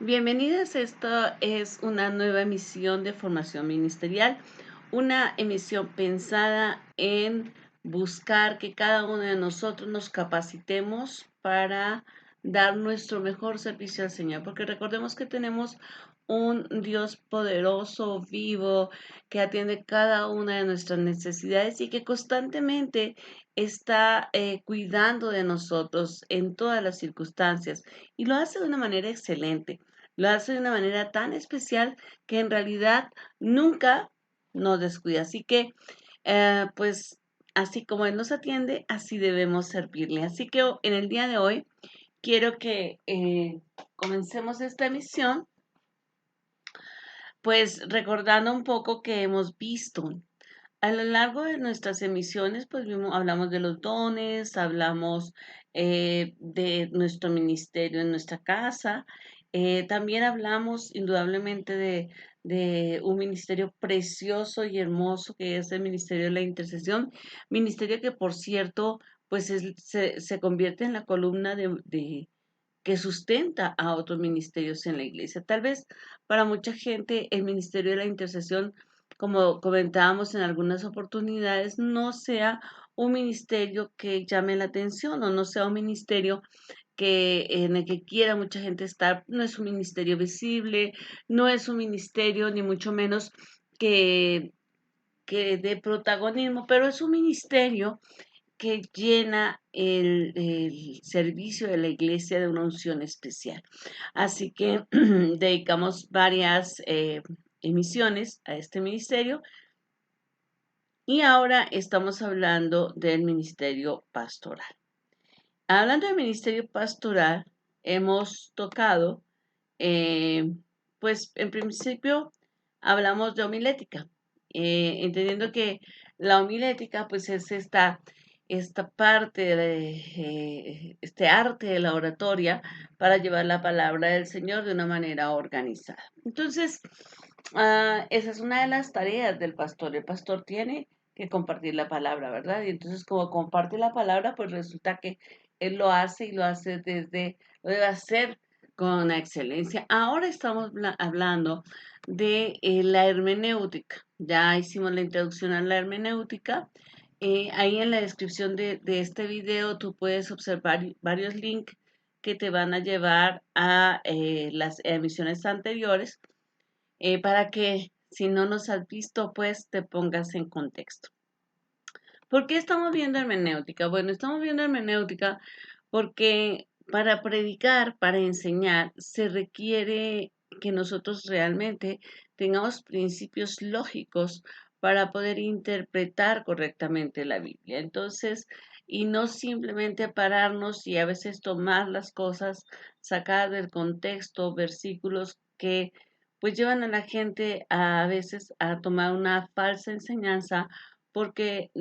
Bienvenidas, esto es una nueva emisión de Formación Ministerial, una emisión pensada en buscar que cada uno de nosotros nos capacitemos para dar nuestro mejor servicio al Señor, porque recordemos que tenemos un Dios poderoso, vivo, que atiende cada una de nuestras necesidades y que constantemente está cuidando de nosotros en todas las circunstancias y lo hace de una manera excelente. Lo hace de una manera tan especial que en realidad nunca nos descuida. Así que, pues, así como Él nos atiende, así debemos servirle. Así que en el día de hoy quiero que comencemos esta emisión, pues recordando un poco que hemos visto. A lo largo de nuestras emisiones, pues hablamos de los dones, hablamos de nuestro ministerio en nuestra casa, también hablamos indudablemente de un ministerio precioso y hermoso que es el ministerio de la intercesión, ministerio que por cierto, pues se convierte en la columna que sustenta a otros ministerios en la iglesia. Tal vez para mucha gente el ministerio de la intercesión, como comentábamos en algunas oportunidades, no sea un ministerio que llame la atención o no sea un ministerio en el que quiera mucha gente estar. No es un ministerio visible, no es un ministerio ni mucho menos que, que de protagonismo, pero es un ministerio que llena el servicio de la iglesia de una unción especial. Así que dedicamos varias emisiones a este ministerio y ahora estamos hablando del ministerio pastoral. Hablando del ministerio pastoral, hemos tocado, eh, pues en principio hablamos de homilética, entendiendo que la homilética pues es esta parte de este arte de la oratoria para llevar la palabra del Señor de una manera organizada. Entonces, esa es una de las tareas del pastor. El pastor tiene que compartir la palabra, ¿verdad? Y entonces como comparte la palabra, pues resulta que él lo hace y lo debe hacer con excelencia. Ahora estamos hablando de la hermenéutica. Ya hicimos la introducción a la hermenéutica. Ahí en la descripción de este video tú puedes observar varios links que te van a llevar a las emisiones anteriores para que si no nos has visto, pues te pongas en contexto. ¿Por qué estamos viendo hermenéutica? Bueno, estamos viendo hermenéutica porque para predicar, para enseñar, se requiere que nosotros realmente tengamos principios lógicos para poder interpretar correctamente la Biblia. Entonces, y no simplemente pararnos y a veces tomar las cosas sacadas del contexto, versículos que pues llevan a la gente a veces a tomar una falsa enseñanza porque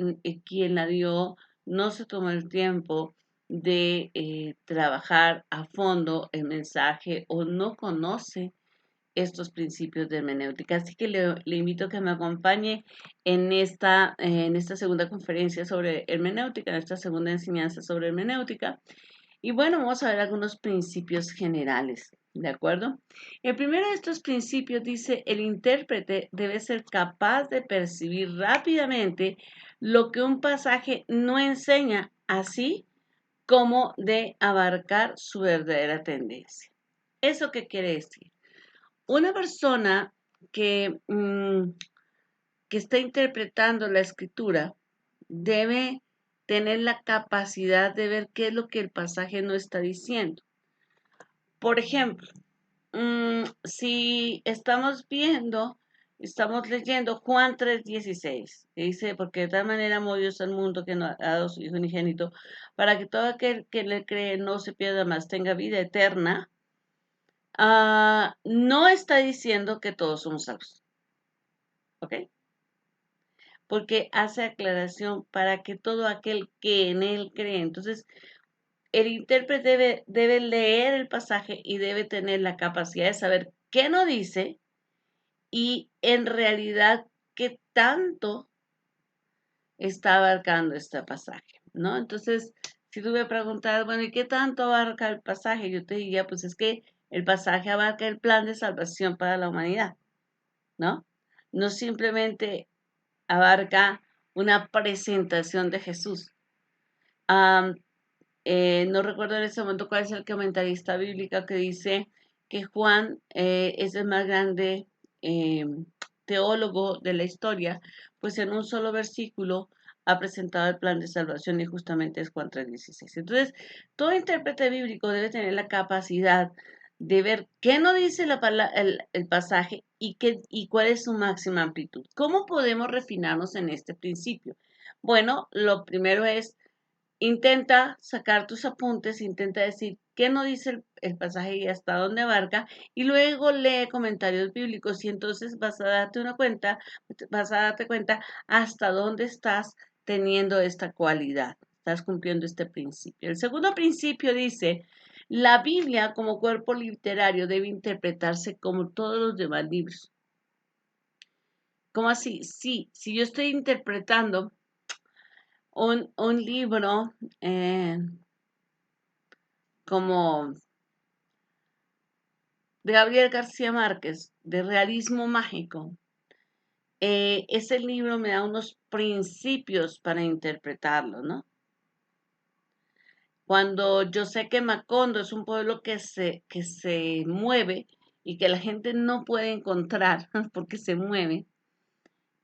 quien la dio no se tomó el tiempo de trabajar a fondo el mensaje o no conoce estos principios de hermenéutica. Así que le invito a que me acompañe en esta segunda conferencia sobre hermenéutica, en esta segunda enseñanza sobre hermenéutica. Y bueno, vamos a ver algunos principios generales, ¿de acuerdo? El primero de estos principios dice, el intérprete debe ser capaz de percibir rápidamente lo que un pasaje no enseña, así como de abarcar su verdadera tendencia. ¿Eso qué quiere decir? Una persona que, que está interpretando la escritura debe tener la capacidad de ver qué es lo que el pasaje no está diciendo. Por ejemplo, si estamos leyendo Juan 3:16, que dice, porque de tal manera amó Dios al mundo que no ha dado su Hijo unigénito, para que todo aquel que le cree no se pierda más, tenga vida eterna, no está diciendo que todos somos salvos, ¿ok? Porque hace aclaración para que todo aquel que en él cree. Entonces, el intérprete debe leer el pasaje y debe tener la capacidad de saber qué no dice y en realidad qué tanto está abarcando este pasaje, ¿no? Entonces, si tú me preguntas, bueno, ¿y qué tanto abarca el pasaje? Yo te diría, pues es que El pasaje abarca el plan de salvación para la humanidad, ¿no? No simplemente abarca una presentación de Jesús. Am, no recuerdo en este momento cuál es el comentarista bíblico que dice que Juan es el más grande eh, teólogo de la historia, pues en un solo versículo ha presentado el plan de salvación y justamente es Juan 3:16. Entonces, todo intérprete bíblico debe tener la capacidad de ver qué no dice el pasaje y cuál es su máxima amplitud. ¿Cómo podemos refinarnos en este principio? Bueno, lo primero es intenta sacar tus apuntes, intenta decir qué no dice el pasaje y hasta dónde abarca, y luego lee comentarios bíblicos y entonces vas a darte cuenta hasta dónde estás teniendo esta cualidad, estás cumpliendo este principio. El segundo principio dice, la Biblia como cuerpo literario debe interpretarse como todos los demás libros. ¿Cómo así? Sí, si yo estoy interpretando un libro como de Gabriel García Márquez, de realismo mágico. Ese libro me da unos principios para interpretarlo, ¿no? Cuando yo sé que Macondo es un pueblo que se mueve y que la gente no puede encontrar porque se mueve,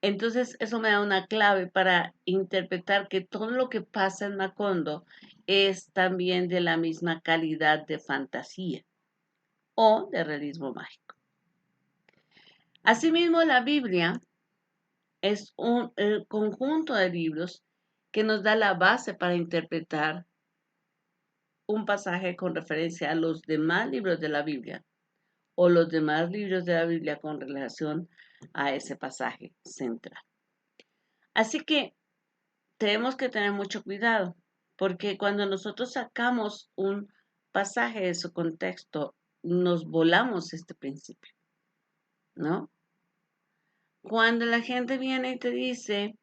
entonces eso me da una clave para interpretar que todo lo que pasa en Macondo es también de la misma calidad de fantasía o de realismo mágico. Asimismo, la Biblia es el conjunto de libros que nos da la base para interpretar un pasaje con referencia a los demás libros de la Biblia o los demás libros de la Biblia con relación a ese pasaje central. Así que tenemos que tener mucho cuidado, porque cuando nosotros sacamos un pasaje de su contexto, nos volamos este principio, ¿no? Cuando la gente viene y te dice,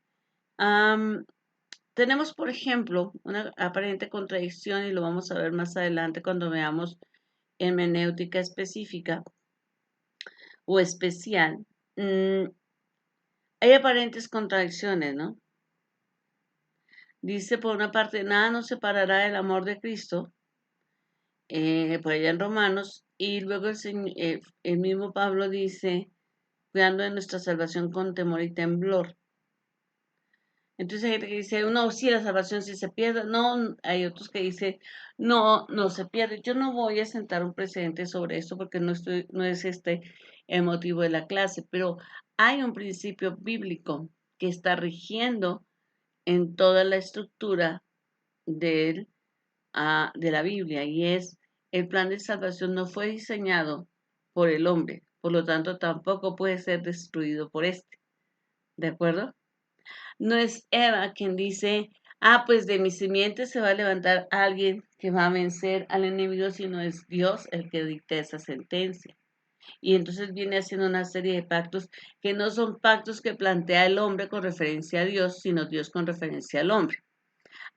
tenemos, por ejemplo, una aparente contradicción y lo vamos a ver más adelante cuando veamos hermenéutica específica o especial. Hay aparentes contradicciones, ¿no? Dice por una parte, nada nos separará del amor de Cristo, por allá en Romanos, y luego el mismo Pablo dice, cuidando de nuestra salvación con temor y temblor. Entonces hay gente que dice, no, sí, la salvación sí se pierde. No, hay otros que dicen, no, no se pierde. Yo no voy a sentar un precedente sobre esto porque no es este el motivo de la clase, pero hay un principio bíblico que está rigiendo en toda la estructura del, de la Biblia y es el plan de salvación no fue diseñado por el hombre, por lo tanto tampoco puede ser destruido por este. ¿De acuerdo? No es Eva quien dice, pues de mi simiente se va a levantar alguien que va a vencer al enemigo, sino es Dios el que dicta esa sentencia. Y entonces viene haciendo una serie de pactos que no son pactos que plantea el hombre con referencia a Dios, sino Dios con referencia al hombre,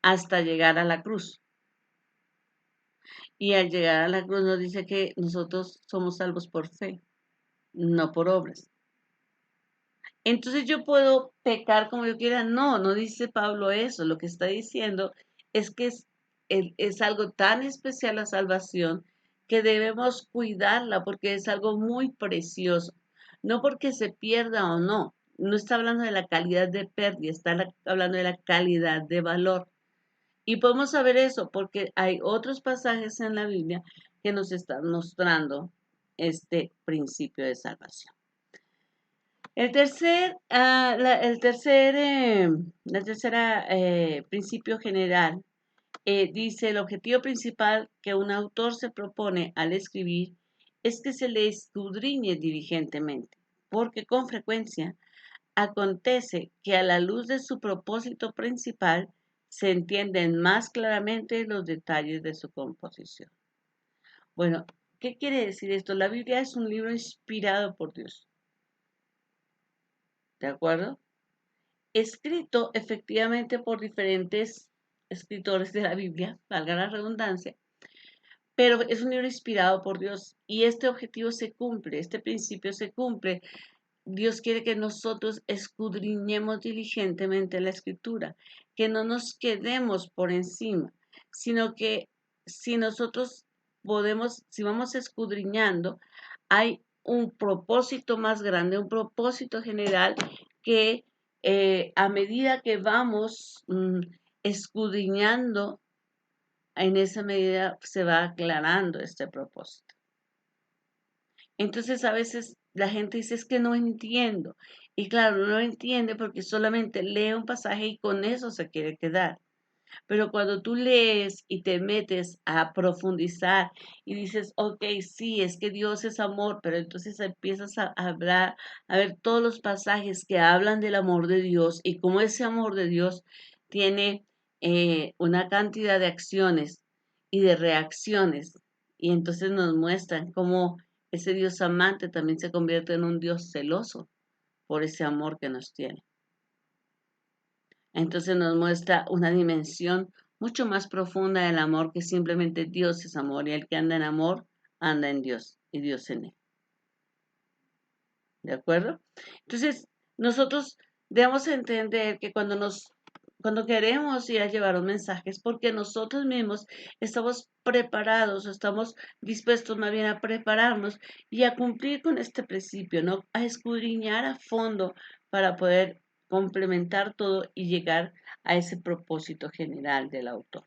hasta llegar a la cruz. Y al llegar a la cruz nos dice que nosotros somos salvos por fe, no por obras. Entonces yo puedo pecar como yo quiera. No, no dice Pablo eso. Lo que está diciendo es que es algo tan especial la salvación que debemos cuidarla porque es algo muy precioso. No porque se pierda o no. No está hablando de la calidad de pérdida, hablando de la calidad de valor. Y podemos saber eso porque hay otros pasajes en la Biblia que nos están mostrando este principio de salvación. La tercera principio general dice el objetivo principal que un autor se propone al escribir es que se le escudriñe diligentemente, porque con frecuencia acontece que a la luz de su propósito principal se entienden más claramente los detalles de su composición. Bueno, ¿qué quiere decir esto? La Biblia es un libro inspirado por Dios, ¿de acuerdo? Escrito efectivamente por diferentes escritores de la Biblia, valga la redundancia, pero es un libro inspirado por Dios y este objetivo se cumple, este principio se cumple. Dios quiere que nosotros escudriñemos diligentemente la escritura, que no nos quedemos por encima, sino que si nosotros podemos, si vamos escudriñando, hay un propósito más grande, un propósito general que a medida que vamos escudriñando, en esa medida se va aclarando este propósito. Entonces a veces la gente dice es que no entiendo. Y claro, no entiende porque solamente lee un pasaje y con eso se quiere quedar. Pero cuando tú lees y te metes a profundizar y dices, ok, sí, es que Dios es amor, pero entonces empiezas a hablar, a ver todos los pasajes que hablan del amor de Dios y cómo ese amor de Dios tiene una cantidad de acciones y de reacciones. Y entonces nos muestran cómo ese Dios amante también se convierte en un Dios celoso por ese amor que nos tiene. Entonces nos muestra una dimensión mucho más profunda del amor que simplemente Dios es amor y el que anda en amor anda en Dios y Dios en él. ¿De acuerdo? Entonces, nosotros debemos entender que cuando queremos ir a llevar un mensaje es porque nosotros mismos estamos preparados, estamos dispuestos más bien a prepararnos y a cumplir con este principio, ¿no? A escudriñar a fondo para poder complementar todo y llegar a ese propósito general del autor.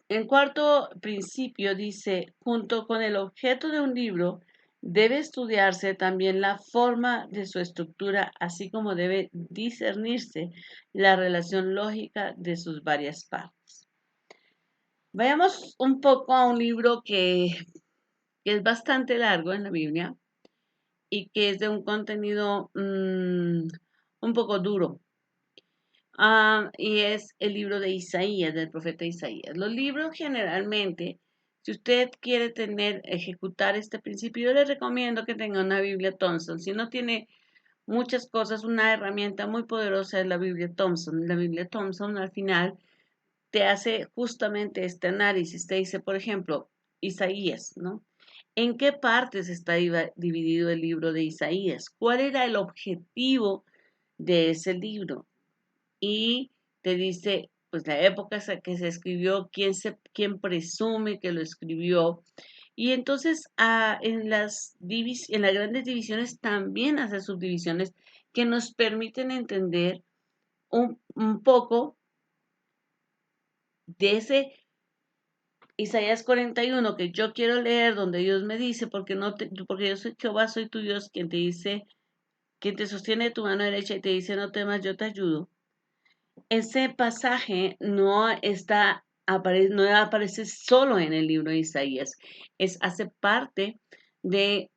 En cuarto principio dice, junto con el objeto de un libro, debe estudiarse también la forma de su estructura, así como debe discernirse la relación lógica de sus varias partes. Vayamos un poco a un libro que es bastante largo en la Biblia y que es de un contenido un poco duro. Y es el libro de Isaías, del profeta Isaías. Los libros generalmente, si usted quiere ejecutar este principio, yo le recomiendo que tenga una Biblia Thompson. Si no tiene muchas cosas, una herramienta muy poderosa es la Biblia Thompson. La Biblia Thompson al final te hace justamente este análisis. Te dice, por ejemplo, Isaías, ¿no? ¿En qué partes está dividido el libro de Isaías? ¿Cuál era el objetivo de ese libro? Y te dice pues la época que se escribió, quién presume que lo escribió. Y entonces en las grandes divisiones también hace subdivisiones que nos permiten entender un poco de ese Isaías 41 que yo quiero leer, donde Dios me dice, porque yo soy Jehová, soy tu Dios, quien te dice, quien te sostiene tu mano derecha y te dice, no temas, yo te ayudo. Ese pasaje no aparece solo en el libro de Isaías, hace parte de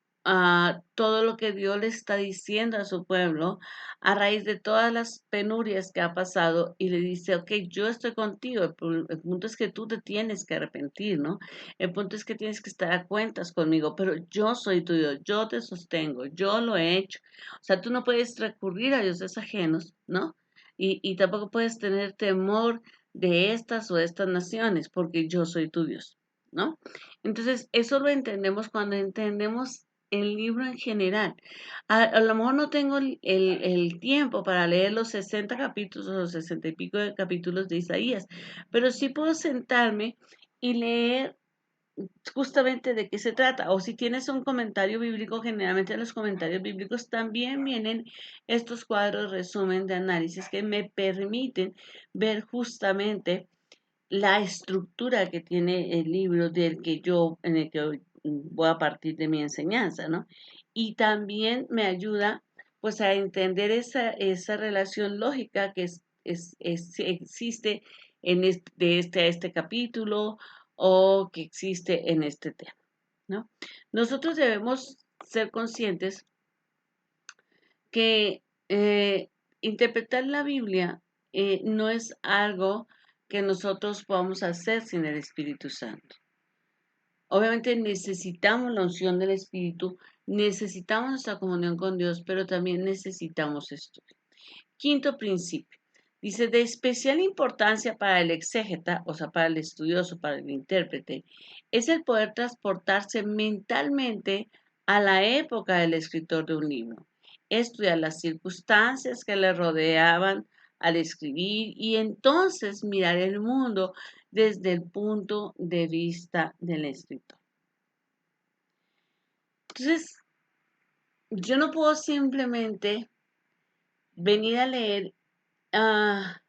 todo lo que Dios le está diciendo a su pueblo a raíz de todas las penurias que ha pasado y le dice, ok, yo estoy contigo, el punto es que tú te tienes que arrepentir, ¿no? El punto es que tienes que estar a cuentas conmigo, pero yo soy tu Dios, yo te sostengo, yo lo he hecho. O sea, tú no puedes recurrir a dioses ajenos, ¿no? Y tampoco puedes tener temor de estas o estas naciones, porque yo soy tu Dios, ¿no? Entonces, eso lo entendemos cuando entendemos el libro en general. A lo mejor no tengo el tiempo para leer los 60 capítulos o los 60 y pico de capítulos de Isaías, pero sí puedo sentarme y leer justamente de qué se trata. O si tienes un comentario bíblico, generalmente en los comentarios bíblicos también vienen estos cuadros resumen de análisis que me permiten ver justamente la estructura que tiene el libro en el que hoy voy a partir de mi enseñanza, ¿no? Y también me ayuda pues a entender esa relación lógica que existe de este a este capítulo o que existe en este tema, ¿no? Nosotros debemos ser conscientes que interpretar la Biblia no es algo que nosotros podamos hacer sin el Espíritu Santo. Obviamente necesitamos la unción del Espíritu, necesitamos nuestra comunión con Dios, pero también necesitamos estudio. Quinto principio. Dice, de especial importancia para el exégeta, o sea, para el estudioso, para el intérprete, es el poder transportarse mentalmente a la época del escritor de un libro, estudiar las circunstancias que le rodeaban al escribir y entonces mirar el mundo desde el punto de vista del escritor. Entonces, yo no puedo simplemente venir a leer ah,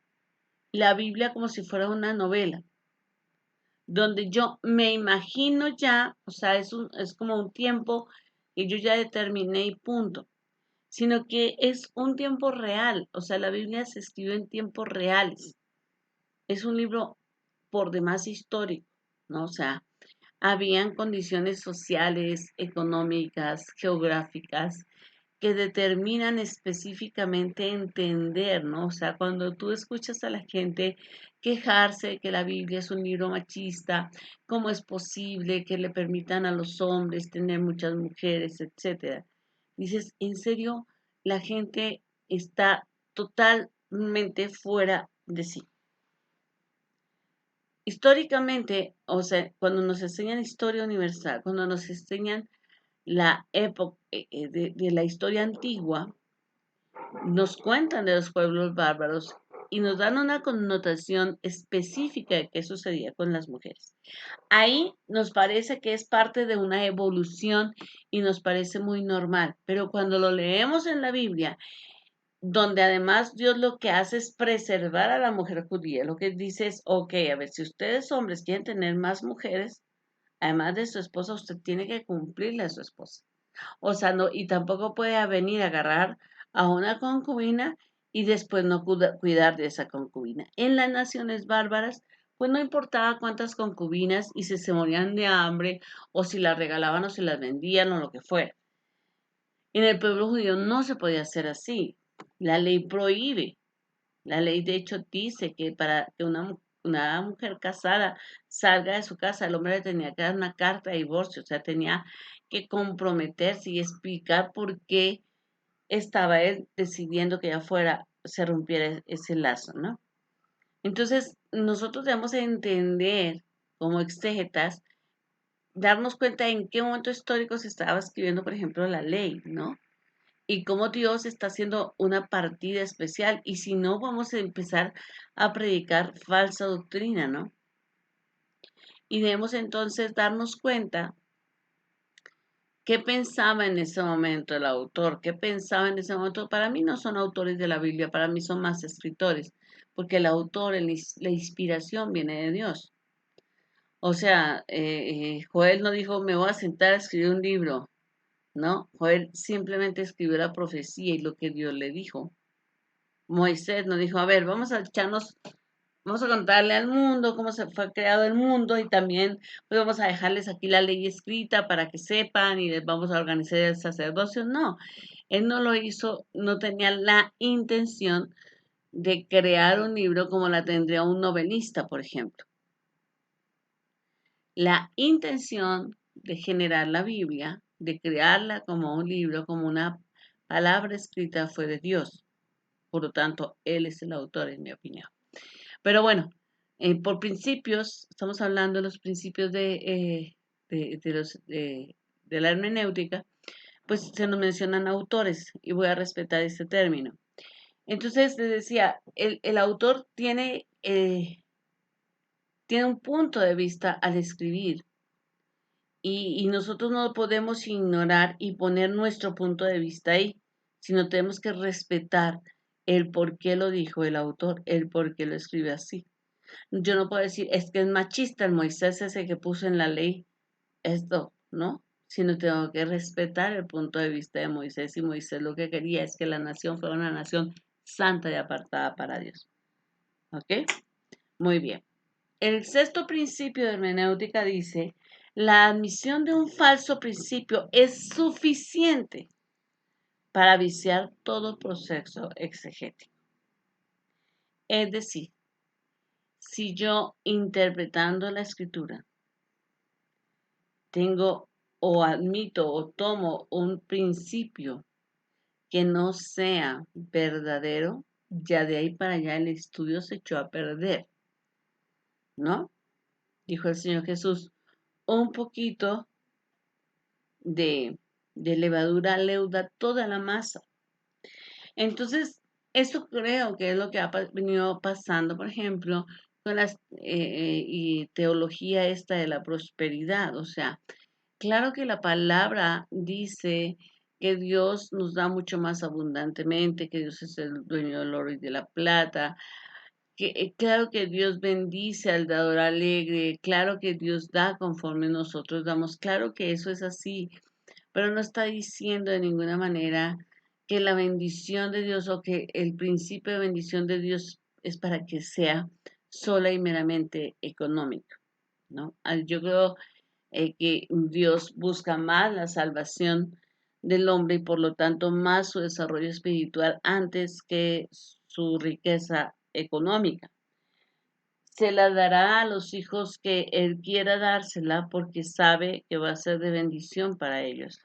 la Biblia como si fuera una novela, donde yo me imagino ya, o sea, es como un tiempo que yo ya determiné y punto, sino que es un tiempo real, o sea, la Biblia se escribió en tiempos reales, es un libro por demás histórico, ¿no? O sea, habían condiciones sociales, económicas, geográficas, que determinan específicamente entender, ¿no? O sea, cuando tú escuchas a la gente quejarse de que la Biblia es un libro machista, cómo es posible que le permitan a los hombres tener muchas mujeres, etcétera. Dices, ¿en serio? La gente está totalmente fuera de sí. Históricamente, o sea, cuando nos enseñan historia universal, cuando nos enseñan la época de la historia antigua, nos cuentan de los pueblos bárbaros y nos dan una connotación específica de qué sucedía con las mujeres. Ahí nos parece que es parte de una evolución y nos parece muy normal, pero cuando lo leemos en la Biblia, donde además Dios lo que hace es preservar a la mujer judía, lo que dice es, ok, a ver, si ustedes hombres quieren tener más mujeres, además de su esposa, usted tiene que cumplirle a su esposa. O sea, no, y tampoco puede venir a agarrar a una concubina y después no cuidar de esa concubina. En las naciones bárbaras, pues no importaba cuántas concubinas y si se morían de hambre o si las regalaban o si las vendían o lo que fuera. En el pueblo judío no se podía hacer así. La ley prohíbe. La ley de hecho dice que para que una mujer casada salga de su casa, el hombre le tenía que dar una carta de divorcio, o sea, tenía que comprometerse y explicar por qué estaba él decidiendo que ya fuera, se rompiera ese lazo, ¿no? Entonces, nosotros debemos entender como exégetas, darnos cuenta en qué momento histórico se estaba escribiendo, por ejemplo, la ley, ¿no? Y cómo Dios está haciendo una partida especial. Y si no, vamos a empezar a predicar falsa doctrina, ¿no? Y debemos entonces darnos cuenta qué pensaba en ese momento el autor, qué pensaba en ese momento. Para mí no son autores de la Biblia, para mí son más escritores, porque el autor, la inspiración viene de Dios. O sea, Joel no dijo, me voy a sentar a escribir un libro, ¿no? Joel simplemente escribió la profecía y lo que Dios le dijo. Moisés nos dijo, a ver, vamos a echarnos, vamos a contarle al mundo cómo se fue creado el mundo y también pues vamos a dejarles aquí la ley escrita para que sepan y les vamos a organizar el sacerdocio. No, él no lo hizo, no tenía la intención de crear un libro como la tendría un novelista, por ejemplo. La intención de generar la Biblia, de crearla como un libro, como una palabra escrita, fue de Dios. Por lo tanto, Él es el autor, en mi opinión. Pero bueno, por principios, estamos hablando de los principios de la hermenéutica, pues se nos mencionan autores y voy a respetar este término. Entonces, les decía, el autor tiene un punto de vista al escribir y nosotros no podemos ignorar y poner nuestro punto de vista ahí, sino tenemos que respetar el por qué lo dijo el autor, el por qué lo escribe así. Yo no puedo decir, es que es machista el Moisés ese que puso en la ley esto, ¿no? Sino tengo que respetar el punto de vista de Moisés y Moisés lo que quería es que la nación fuera una nación santa y apartada para Dios. ¿Ok? Muy bien. El sexto principio de hermenéutica dice, la admisión de un falso principio es suficiente para viciar todo proceso exegético. Es decir, si yo interpretando la escritura tengo o admito o tomo un principio que no sea verdadero, ya de ahí para allá el estudio se echó a perder, ¿no? Dijo el Señor Jesús, un poquito de, de levadura leuda toda la masa. Entonces, eso creo que es lo que ha venido pasando, por ejemplo, con la y teología esta de la prosperidad. O sea, claro que la palabra dice que Dios nos da mucho más abundantemente, que Dios es el dueño del oro y de la plata, que claro que Dios bendice al dador alegre, claro que Dios da conforme nosotros damos, claro que eso es así, pero no está diciendo de ninguna manera que la bendición de Dios o que el principio de bendición de Dios es para que sea sola y meramente económico, ¿no? Yo creo que Dios busca más la salvación del hombre y por lo tanto más su desarrollo espiritual antes que su riqueza económica. Se la dará a los hijos que Él quiera dársela porque sabe que va a ser de bendición para ellos.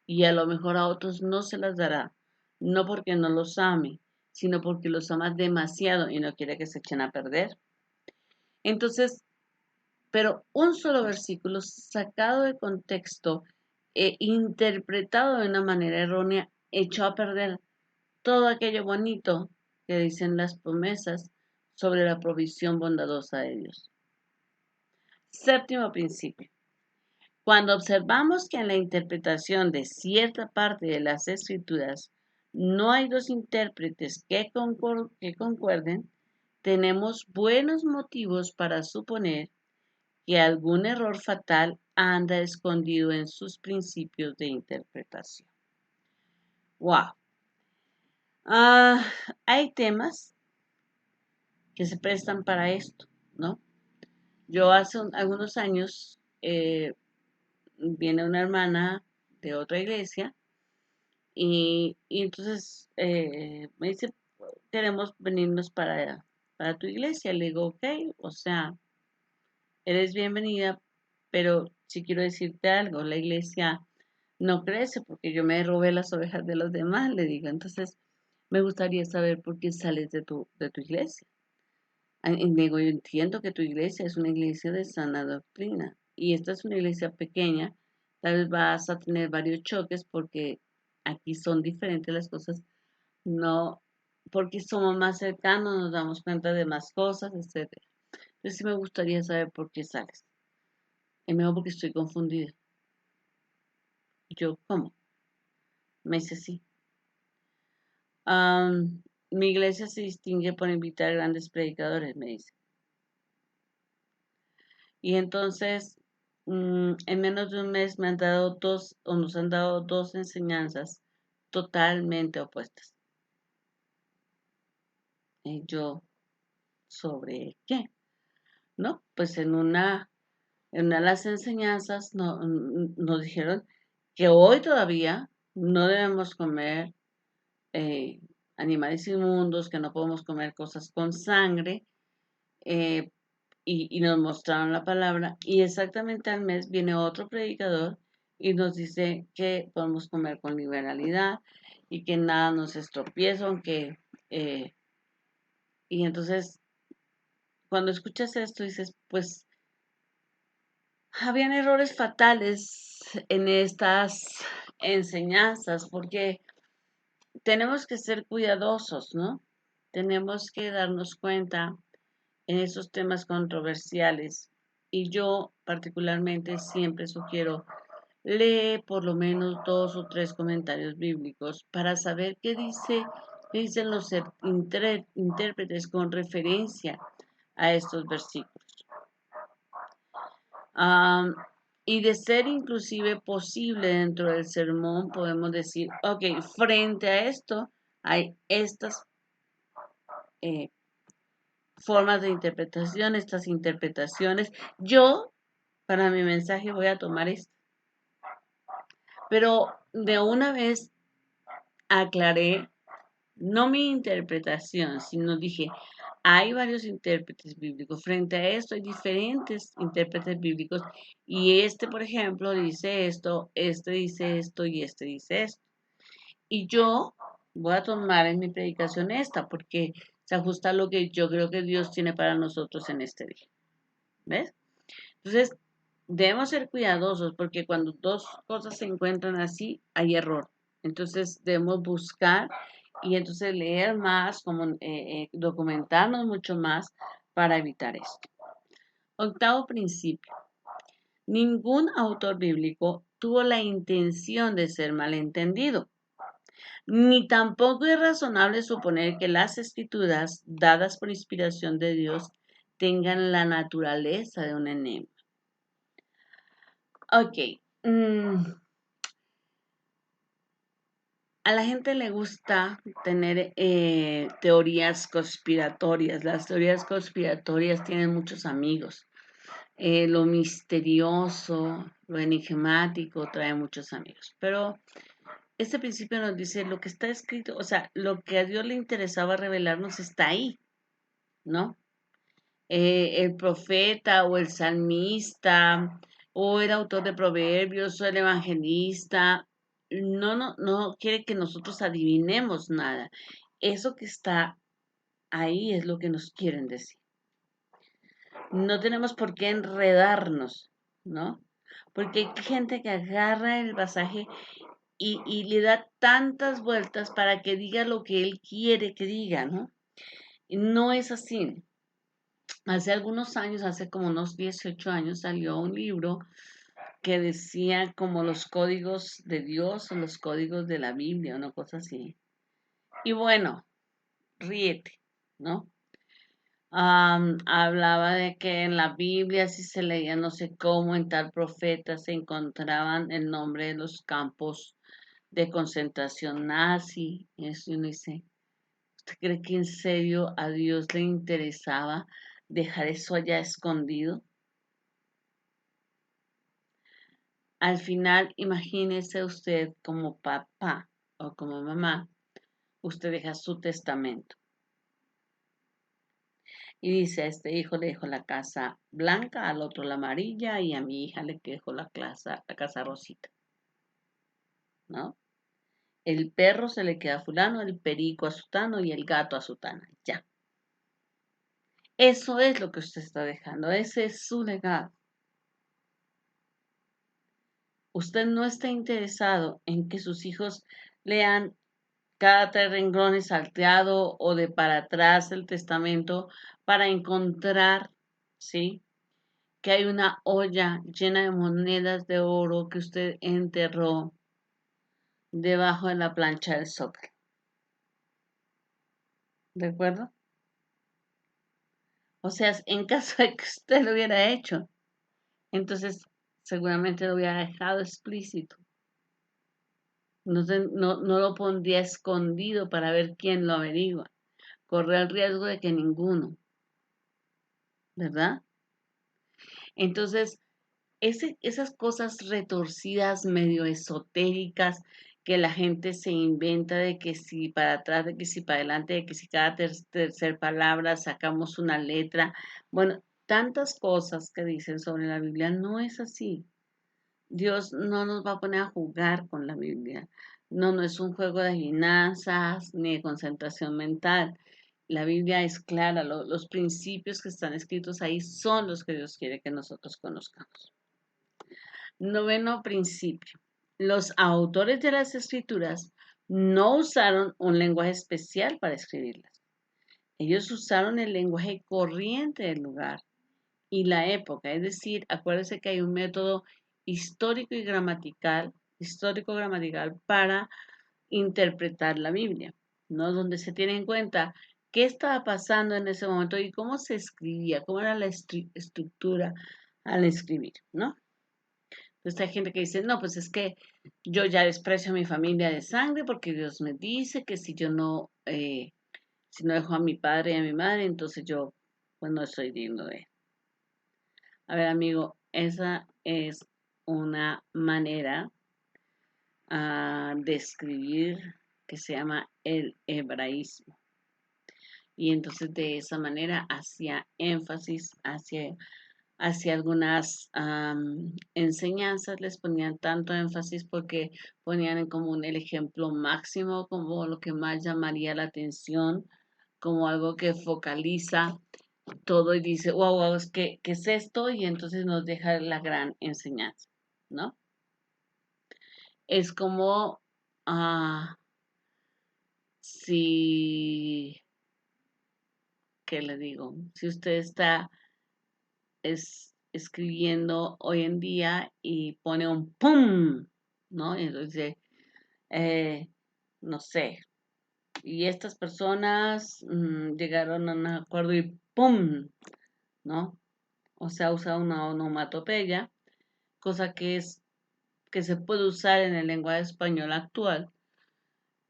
Y a lo mejor a otros no se las dará, no porque no los ame, sino porque los ama demasiado y no quiere que se echen a perder. Entonces, pero un solo versículo sacado de contexto e interpretado de una manera errónea echó a perder todo aquello bonito que dicen las promesas sobre la provisión bondadosa de Dios. Séptimo principio. Cuando observamos que en la interpretación de cierta parte de las escrituras no hay dos intérpretes que concuerden, tenemos buenos motivos para suponer que algún error fatal anda escondido en sus principios de interpretación. ¡Wow! Hay temas que se prestan para esto, ¿no? Yo hace algunos años viene una hermana de otra iglesia y entonces me dice, queremos venirnos para tu iglesia. Le digo, ok, o sea, eres bienvenida, pero si quiero decirte algo, la iglesia no crece porque yo me robé las ovejas de los demás, le digo. Entonces, me gustaría saber por qué sales de tu iglesia. Y le digo, yo entiendo que tu iglesia es una iglesia de sana doctrina y esta es una iglesia pequeña, tal vez vas a tener varios choques porque aquí son diferentes las cosas, no porque somos más cercanos, nos damos cuenta de más cosas, etcétera. Entonces sí me gustaría saber por qué sales. Es mejor porque estoy confundida. Yo, ¿cómo? Me dice sí. Mi iglesia se distingue por invitar grandes predicadores, me dice. Y entonces, en menos de un mes me han dado dos, o nos han dado dos enseñanzas totalmente opuestas. Y yo, ¿sobre qué? ¿No? Pues en una de las enseñanzas nos dijeron que hoy todavía no debemos comer eh, animales inmundos, que no podemos comer cosas con sangre, eh, y nos mostraron la palabra. Y exactamente al mes viene otro predicador y nos dice que podemos comer con liberalidad y que nada nos estropieza, aunque... y entonces, cuando escuchas esto, dices, pues, habían errores fatales en estas enseñanzas, porque tenemos que ser cuidadosos, ¿no? Tenemos que darnos cuenta en esos temas controversiales. Y yo particularmente siempre sugiero, lee por lo menos dos o tres comentarios bíblicos para saber qué dicen los intérpretes con referencia a estos versículos. Am, y de ser inclusive posible dentro del sermón, podemos decir, ok, frente a esto hay estas eh, formas de interpretación, estas interpretaciones. Yo, para mi mensaje, voy a tomar esto. Pero de una vez aclaré, no mi interpretación, sino dije, hay varios intérpretes bíblicos. Frente a esto hay diferentes intérpretes bíblicos. Y este, por ejemplo, dice esto, este dice esto y este dice esto. Y yo Voy a tomar en mi predicación esta porque se ajusta a lo que yo creo que Dios tiene para nosotros en este día. ¿Ves? Entonces, debemos ser cuidadosos porque cuando dos cosas se encuentran así, hay error. Entonces, debemos buscar y entonces leer más, como documentarnos mucho más para evitar esto. Octavo principio. Ningún autor bíblico tuvo la intención de ser malentendido, ni tampoco es razonable suponer que las escrituras dadas por inspiración de Dios tengan la naturaleza de un enemigo. Ok, a la gente le gusta tener teorías conspiratorias. Las teorías conspiratorias tienen muchos amigos. Lo misterioso, lo enigmático trae muchos amigos. Pero este principio nos dice lo que está escrito, o sea, lo que a Dios le interesaba revelarnos está ahí, ¿no? El profeta o el salmista o el autor de proverbios o el evangelista no quiere que nosotros adivinemos nada. Eso que está ahí es lo que nos quieren decir. No tenemos por qué enredarnos, ¿no? Porque hay gente que agarra el pasaje y le da tantas vueltas para que diga lo que él quiere que diga, ¿no? Y no es así. Hace algunos años, hace como unos 18 años, salió un libro que decía como los códigos de Dios o los códigos de la Biblia, una cosa así. Y bueno, ríete, ¿no? Hablaba de que en la Biblia, si se leía no sé cómo, en tal profeta se encontraban el nombre de los campos de concentración nazi. Y eso uno dice, ¿usted cree que en serio a Dios le interesaba dejar eso allá escondido? Al final, imagínese usted como papá o como mamá, usted deja su testamento y dice, a este hijo le dejo la casa blanca, al otro la amarilla y a mi hija le dejo la casa rosita, ¿no? El perro se le queda a fulano, el perico a sutano y el gato a sutana, ya. Eso es lo que usted está dejando, ese es su legado. Usted no está interesado en que sus hijos lean cada tres renglones salteado o de para atrás el testamento para encontrar, ¿sí? Que hay una olla llena de monedas de oro que usted enterró debajo de la plancha del zócalo. ¿De acuerdo? O sea, en caso de que usted lo hubiera hecho, entonces seguramente lo hubiera dejado explícito. No lo pondría escondido para ver quién lo averigua. Corre el riesgo de que ninguno, ¿verdad? Entonces, esas cosas retorcidas, medio esotéricas, que la gente se inventa de que si para atrás, de que si para adelante, de que si cada tercer palabra sacamos una letra. Bueno, tantas cosas que dicen sobre la Biblia, no es así. Dios no nos va a poner a jugar con la Biblia. No, no es un juego de adivinanzas ni de concentración mental. La Biblia es clara, los principios que están escritos ahí son los que Dios quiere que nosotros conozcamos. Noveno principio. Los autores de las escrituras no usaron un lenguaje especial para escribirlas. Ellos usaron el lenguaje corriente del lugar y la época. Es decir, acuérdense que hay un método histórico-gramatical para interpretar la Biblia, ¿no? Donde se tiene en cuenta qué estaba pasando en ese momento y cómo se escribía, cómo era la estructura al escribir, ¿no? Entonces hay gente que dice, no, pues es que yo ya desprecio a mi familia de sangre porque Dios me dice que si no dejo a mi padre y a mi madre, entonces yo pues no soy digno de él. A ver, amigo, esa es una manera de escribir que se llama el hebraísmo. Y entonces de esa manera hacía énfasis hacia hacia algunas enseñanzas, les ponían tanto énfasis porque ponían en común el ejemplo máximo como lo que más llamaría la atención, como algo que focaliza todo y dice, wow, wow, ¿qué es esto? Y entonces nos deja la gran enseñanza, ¿no? Es como si, ¿qué le digo? Si usted está escribiendo hoy en día y pone un ¡pum! ¿No? Y entonces, eh, no sé, y estas personas llegaron a un acuerdo y ¡pum! ¿No? O sea, usa una onomatopeya, cosa que se puede usar en el lenguaje español actual,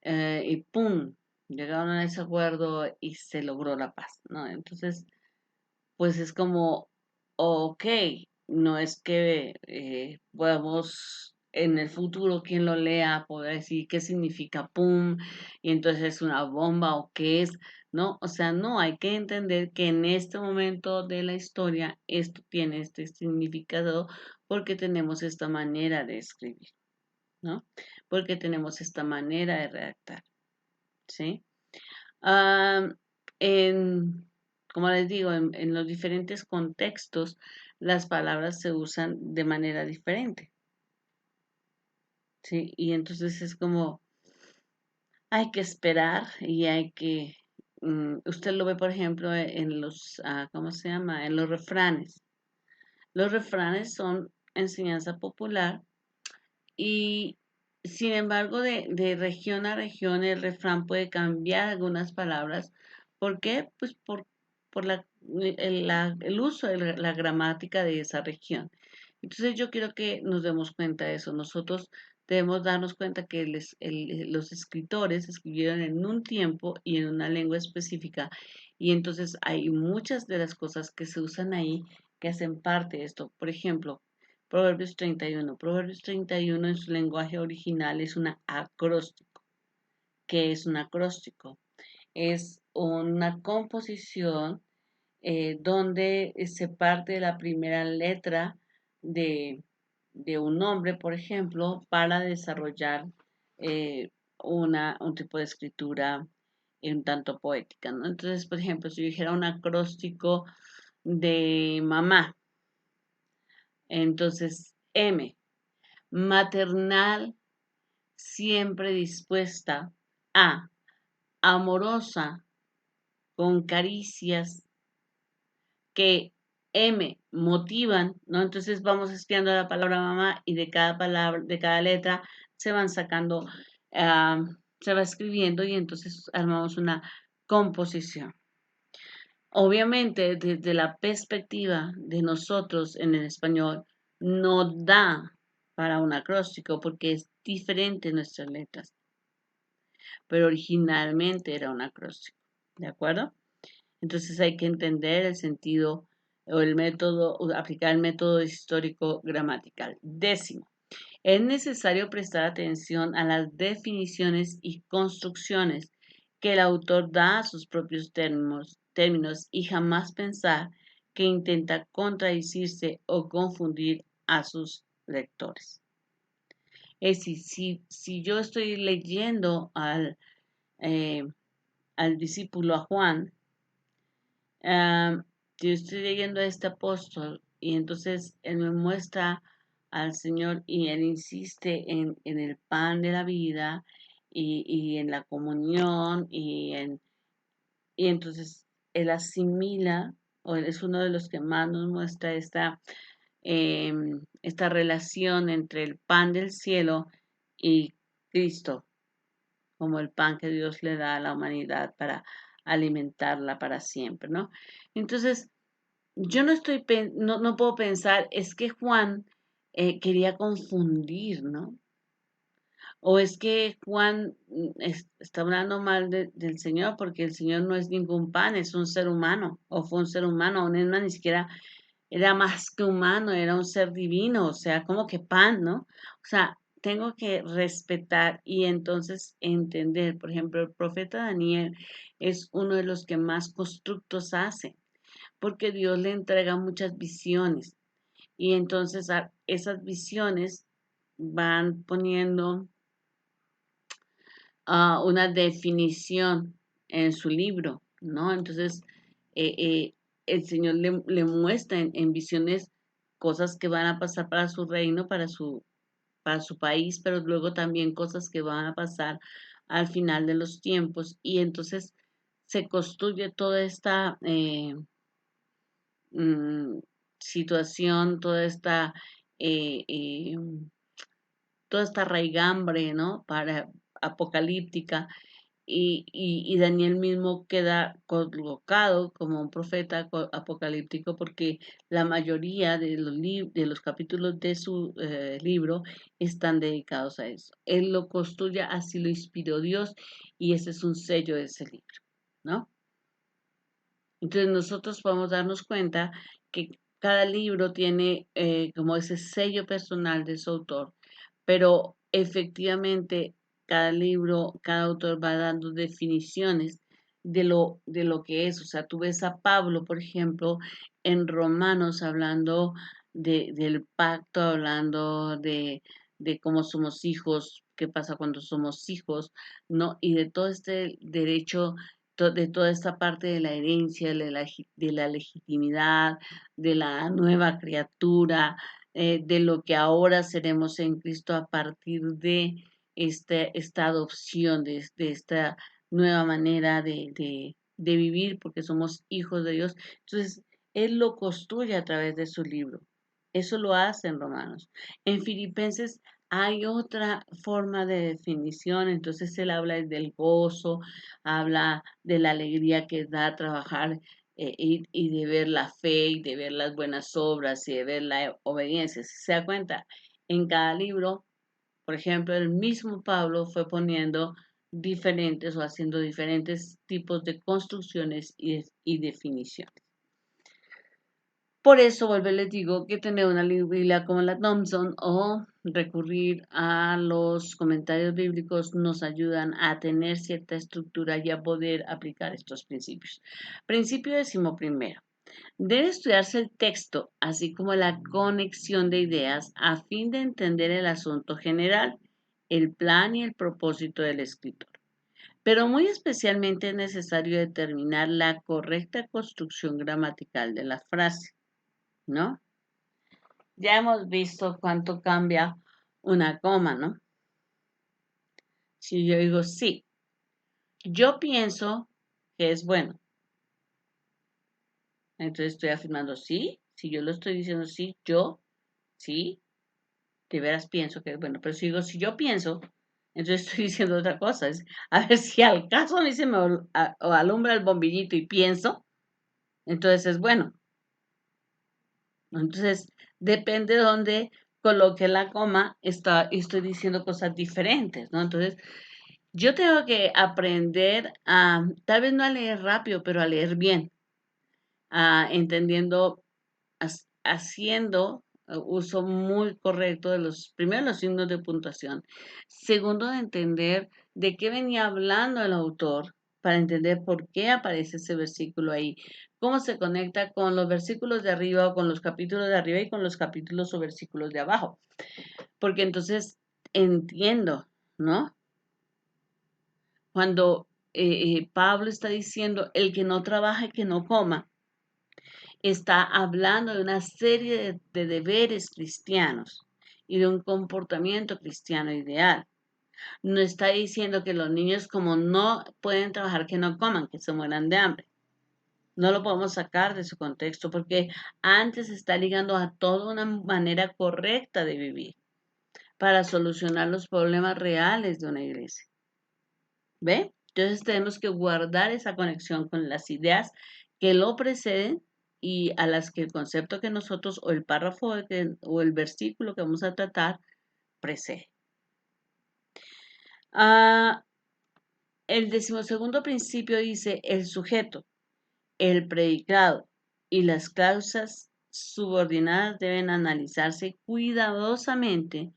y ¡pum! Llegaron a ese acuerdo y se logró la paz, ¿no? Entonces, pues es como, ok, no es que podamos en el futuro, quien lo lea, poder decir qué significa pum, y entonces es una bomba o qué es, ¿no? O sea, no, hay que entender que en este momento de la historia esto tiene este significado porque tenemos esta manera de escribir, ¿no? Porque tenemos esta manera de redactar, ¿sí? Ah, en, como les digo, en los diferentes contextos, las palabras se usan de manera diferente, ¿sí? Y entonces es como, hay que esperar y hay que, usted lo ve, por ejemplo, en los, ¿cómo se llama? En los refranes. Los refranes son enseñanza popular y, sin embargo, de región a región, el refrán puede cambiar algunas palabras. ¿Por qué? Pues por el uso de la gramática de esa región. Entonces yo quiero que nos demos cuenta de eso. Nosotros debemos darnos cuenta que los escritores escribieron en un tiempo y en una lengua específica. Y entonces hay muchas de las cosas que se usan ahí que hacen parte de esto. Por ejemplo, Proverbios 31. Proverbios 31 en su lenguaje original es un acróstico. ¿Qué es un acróstico? Es una composición donde se parte de la primera letra de, de un nombre, por ejemplo, para desarrollar eh, un tipo de escritura un tanto poética, ¿no? Entonces, por ejemplo, si yo dijera un acróstico de mamá, entonces M, maternal, siempre dispuesta a, amorosa, con caricias que motivan, ¿no? Entonces vamos espiando la palabra mamá y de cada palabra, de cada letra se van sacando, ah, se va escribiendo y entonces armamos una composición. Obviamente, desde la perspectiva de nosotros en el español, no da para un acróstico porque es diferente nuestras letras, pero originalmente era un acróstico, ¿de acuerdo? Entonces hay que entender el sentido o el método, o aplicar el método histórico gramatical. Décimo, es necesario prestar atención a las definiciones y construcciones que el autor da a sus propios términos y jamás pensar que intenta contradecirse o confundir a sus lectores. Es decir, si yo estoy leyendo eh, al discípulo, a Juan, Ah, yo estoy leyendo a este apóstol y entonces él me muestra al Señor y él insiste en el pan de la vida y en la comunión y entonces él asimila o él es uno de los que más nos muestra esta relación entre el pan del cielo y Cristo como el pan que Dios le da a la humanidad para alimentarla para siempre, ¿no? Entonces, yo no puedo pensar, es que Juan quería confundir, ¿no? O es que Juan está hablando mal del Señor porque el Señor no es ningún pan, es un ser humano, o fue un ser humano, o no, ni siquiera era más que humano, era un ser divino, o sea, como que pan, ¿no? O sea, tengo que respetar y entonces entender, por ejemplo, el profeta Daniel es uno de los que más constructos hace porque Dios le entrega muchas visiones y entonces esas visiones van poniendo una definición en su libro, ¿no? Entonces, eh, eh, el Señor le muestra en visiones cosas que van a pasar para su reino, para su país, pero luego también cosas que van a pasar al final de los tiempos. Y entonces se construye toda esta mm, situación, eh, eh, toda esta raigambre, ¿no? Para apocalíptica y Daniel mismo queda colocado como un profeta apocalíptico porque la mayoría de de los capítulos de su libro están dedicados a eso. Él lo construye, así lo inspiró Dios y ese es un sello de ese libro, ¿no? Entonces nosotros podemos darnos cuenta que cada libro tiene como ese sello personal de su autor, pero efectivamente cada libro, cada autor va dando definiciones de lo que es. O sea, tú ves a Pablo, por ejemplo, en Romanos hablando del pacto, hablando de cómo somos hijos, qué pasa cuando somos hijos, ¿no? Y de todo este derecho de toda esta parte de la herencia, de la legitimidad, de la nueva criatura, de lo que ahora seremos en Cristo a partir de esta adopción, de esta nueva manera de vivir, porque somos hijos de Dios. Entonces, Él lo construye a través de su libro. Eso lo hace en Romanos. En Filipenses hay otra forma de definición, entonces él habla del gozo, habla de la alegría que da trabajar y de ver la fe y de ver las buenas obras y de ver la obediencia. Si se da cuenta, en cada libro, por ejemplo, el mismo Pablo fue poniendo diferentes o haciendo diferentes tipos de construcciones y definiciones. Por eso, vuelvo y les digo que tener una Biblia como la Thompson o recurrir a los comentarios bíblicos nos ayudan a tener cierta estructura y a poder aplicar estos principios. Principio 11. Debe estudiarse el texto, así como la conexión de ideas, a fin de entender el asunto general, el plan y el propósito del escritor. Pero muy especialmente es necesario determinar la correcta construcción gramatical de la frase, ¿no? Ya hemos visto cuánto cambia una coma, ¿no? Si yo digo sí, yo pienso que es bueno, entonces estoy afirmando sí, si yo lo estoy diciendo sí, yo, sí, de veras pienso que es bueno, pero si digo si yo pienso, entonces estoy diciendo otra cosa. A ver si al caso a mí se me o alumbra el bombillito y pienso, entonces es bueno. Entonces, depende de dónde coloque la coma, estoy diciendo cosas diferentes, ¿no? Entonces, yo tengo que aprender a, tal vez no a leer rápido, pero a leer bien, a entendiendo, haciendo uso muy correcto de primero, los signos de puntuación. Segundo, de entender de qué venía hablando el autor para entender por qué aparece ese versículo ahí, cómo se conecta con los versículos de arriba o con los capítulos de arriba y con los capítulos o versículos de abajo. Porque entonces entiendo, ¿no? Cuando Pablo está diciendo, el que no trabaja y que no coma, está hablando de una serie de deberes cristianos y de un comportamiento cristiano ideal. No está diciendo que los niños como no pueden trabajar, que no coman, que se mueran de hambre. No lo podemos sacar de su contexto porque antes está ligando a toda una manera correcta de vivir para solucionar los problemas reales de una iglesia. ¿Ve? Entonces tenemos que guardar esa conexión con las ideas que lo preceden y a las que el concepto que nosotros o el párrafo o el versículo que vamos a tratar precede. El 12º principio dice el sujeto, el predicado y las causas subordinadas deben analizarse cuidadosamente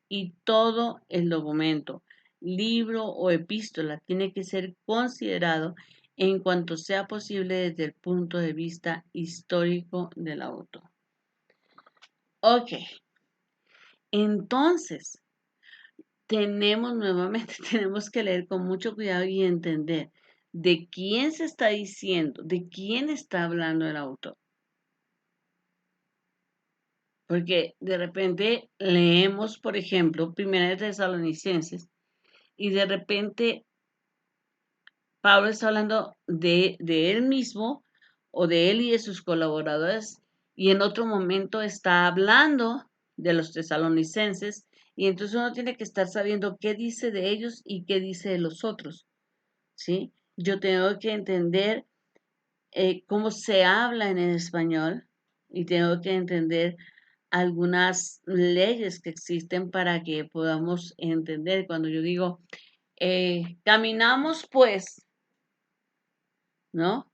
y todo el documento, libro o epístola tiene que ser considerado en cuanto sea posible desde el punto de vista histórico del autor. Ok, entonces nuevamente, tenemos que leer con mucho cuidado y entender de quién se está diciendo, de quién está hablando el autor. Porque de repente leemos, por ejemplo, Primera de Tesalonicenses, y de repente Pablo está hablando de él mismo o de él y de sus colaboradores, y en otro momento está hablando de los tesalonicenses, y entonces uno tiene que estar sabiendo qué dice de ellos y qué dice de los otros, ¿sí? Yo tengo que entender cómo se habla en el español y tengo que entender algunas leyes que existen para que podamos entender. Cuando yo digo, caminamos pues, ¿no?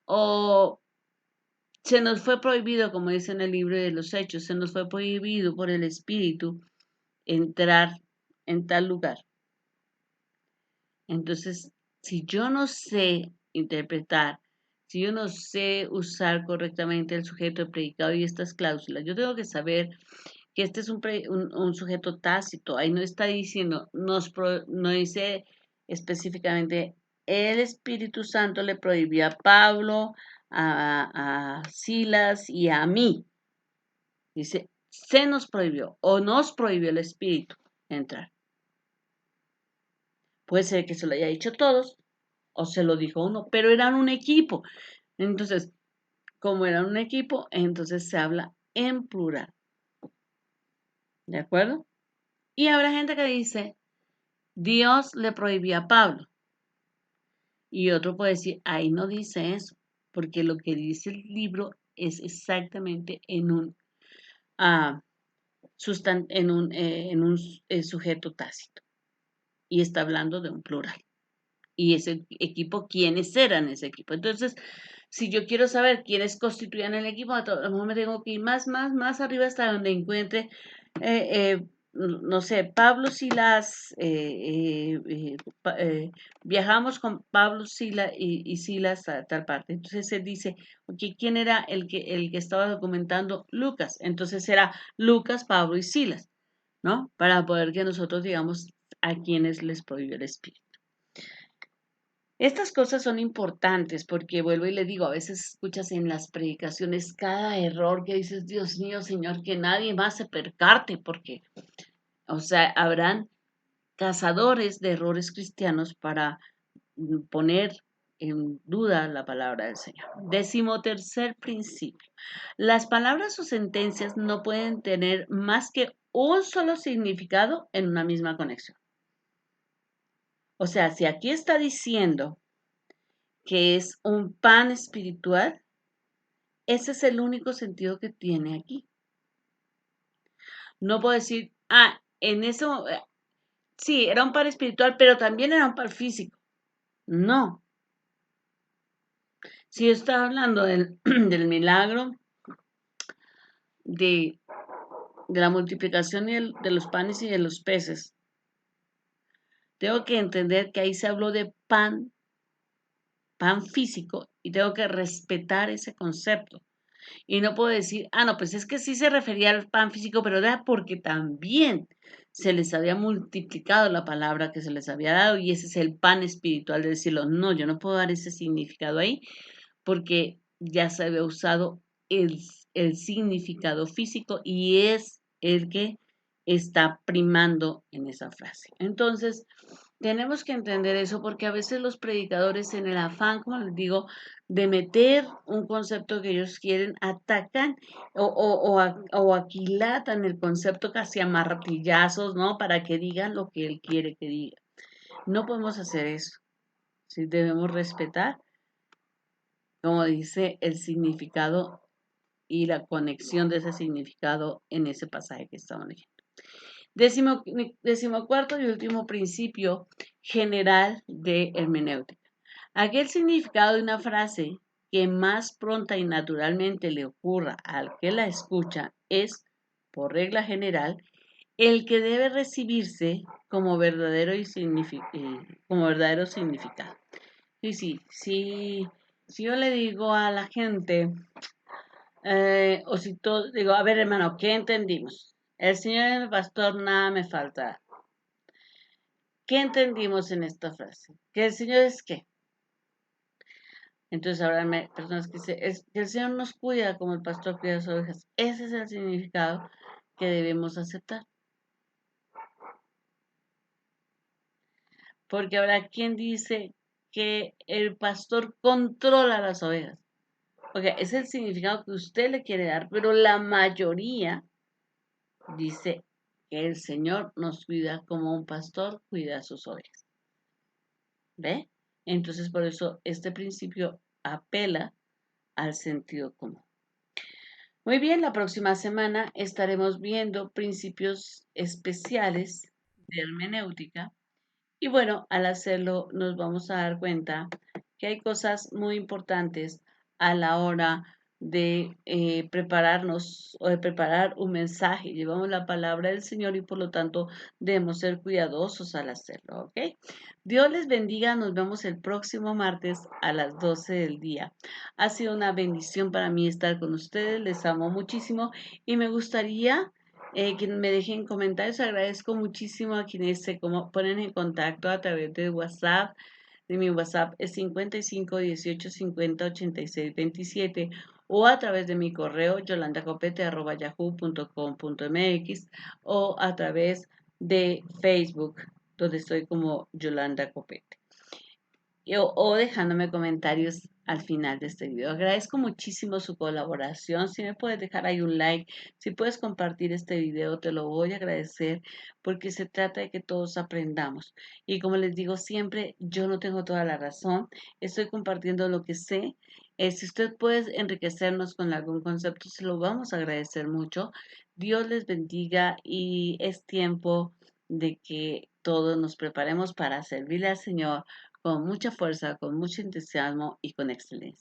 O se nos fue prohibido, como dice en el libro de los Hechos, se nos fue prohibido por el Espíritu entrar en tal lugar. Entonces, si yo no sé interpretar, si yo no sé usar correctamente el sujeto, el predicado y estas cláusulas, yo tengo que saber que este es un sujeto tácito. Ahí no está diciendo, no dice específicamente, el Espíritu Santo le prohibió a Pablo, a Silas y a mí. Dice, se nos prohibió o nos prohibió el Espíritu entrar. Puede ser que se lo haya dicho a todos o se lo dijo uno, pero eran un equipo. Entonces, como eran un equipo, entonces se habla en plural. ¿De acuerdo? Y habrá gente que dice, Dios le prohibió a Pablo. Y otro puede decir, ahí no dice eso, porque lo que dice el libro es exactamente en un, ah, sujeto tácito. Y está hablando de un plural. Y ese equipo, ¿quiénes eran ese equipo? Entonces, si yo quiero saber quiénes constituían el equipo, a lo mejor me tengo que ir más arriba hasta donde encuentre, no sé, Pablo Silas, viajamos con Pablo Silas y Silas a tal parte. Entonces él dice, ok, ¿quién era el que estaba documentando? Lucas. Entonces era Lucas, Pablo y Silas, ¿no? Para poder que nosotros digamos a quienes les prohibió el Espíritu. Estas cosas son importantes porque vuelvo y le digo, a veces escuchas en las predicaciones cada error que dices, Dios mío, Señor, que nadie más se percate porque, o sea, habrán cazadores de errores cristianos para poner en duda la palabra del Señor. 13º principio. Las palabras o sentencias no pueden tener más que un solo significado en una misma conexión. O sea, si aquí está diciendo que es un pan espiritual, ese es el único sentido que tiene aquí. No puedo decir, en eso, sí, era un pan espiritual, pero también era un pan físico. No. Si yo estaba hablando del, del milagro de, de la multiplicación de los panes y de los peces, tengo que entender que ahí se habló de pan físico, y tengo que respetar ese concepto. Y no puedo decir, no, pues es que sí se refería al pan físico, pero era porque también se les había multiplicado la palabra que se les había dado y ese es el pan espiritual de decirlo. No, yo no puedo dar ese significado ahí porque ya se había usado el significado físico y es el que está primando en esa frase. Entonces, tenemos que entender eso porque a veces los predicadores en el afán, como les digo, de meter un concepto que ellos quieren, atacan o aquilatan el concepto casi a martillazos, ¿no? Para que digan lo que él quiere que diga. No podemos hacer eso. Sí, debemos respetar, como dice, el significado y la conexión de ese significado en ese pasaje que estamos leyendo. Decimocuarto y último principio general de hermenéutica. Aquel significado de una frase que más pronta y naturalmente le ocurra al que la escucha es, por regla general, el que debe recibirse como verdadero significado. Sí, sí, sí. Si yo le digo a la gente, o si todo, digo, a ver, hermano, ¿qué entendimos? El Señor es mi pastor, nada me falta. ¿Qué entendimos en esta frase? ¿Que el Señor es qué? Entonces ahora hay personas que dicen, es que el Señor nos cuida como el pastor cuida a sus ovejas. Ese es el significado que debemos aceptar. Porque habrá quien dice que el pastor controla las ovejas. Porque es el significado que usted le quiere dar, pero la mayoría dice que el Señor nos cuida como un pastor cuida a sus ovejas. ¿Ve? Entonces por eso este principio apela al sentido común. Muy bien, la próxima semana estaremos viendo principios especiales de hermenéutica y bueno, al hacerlo nos vamos a dar cuenta que hay cosas muy importantes a la hora de prepararnos o de preparar un mensaje. Llevamos la palabra del Señor y por lo tanto debemos ser cuidadosos al hacerlo, ¿ok? Dios les bendiga, nos vemos el próximo martes a las 12 del día. Ha sido una bendición para mí estar con ustedes, les amo muchísimo y me gustaría que me dejen comentarios. Agradezco muchísimo a quienes se ponen en contacto a través de WhatsApp. De mi WhatsApp es 55 18 50 86 27 o a través de mi correo yolandacopete@yahoo.com.mx o a través de Facebook, donde estoy como Yolanda Copete o dejándome comentarios al final de este video. Agradezco muchísimo su colaboración. Si me puedes dejar ahí un like, si puedes compartir este video, te lo voy a agradecer porque se trata de que todos aprendamos. Y como les digo siempre, yo no tengo toda la razón. Estoy compartiendo lo que sé. Si usted puede enriquecernos con algún concepto, se lo vamos a agradecer mucho. Dios les bendiga y es tiempo de que todos nos preparemos para servirle al Señor con mucha fuerza, con mucho entusiasmo y con excelencia.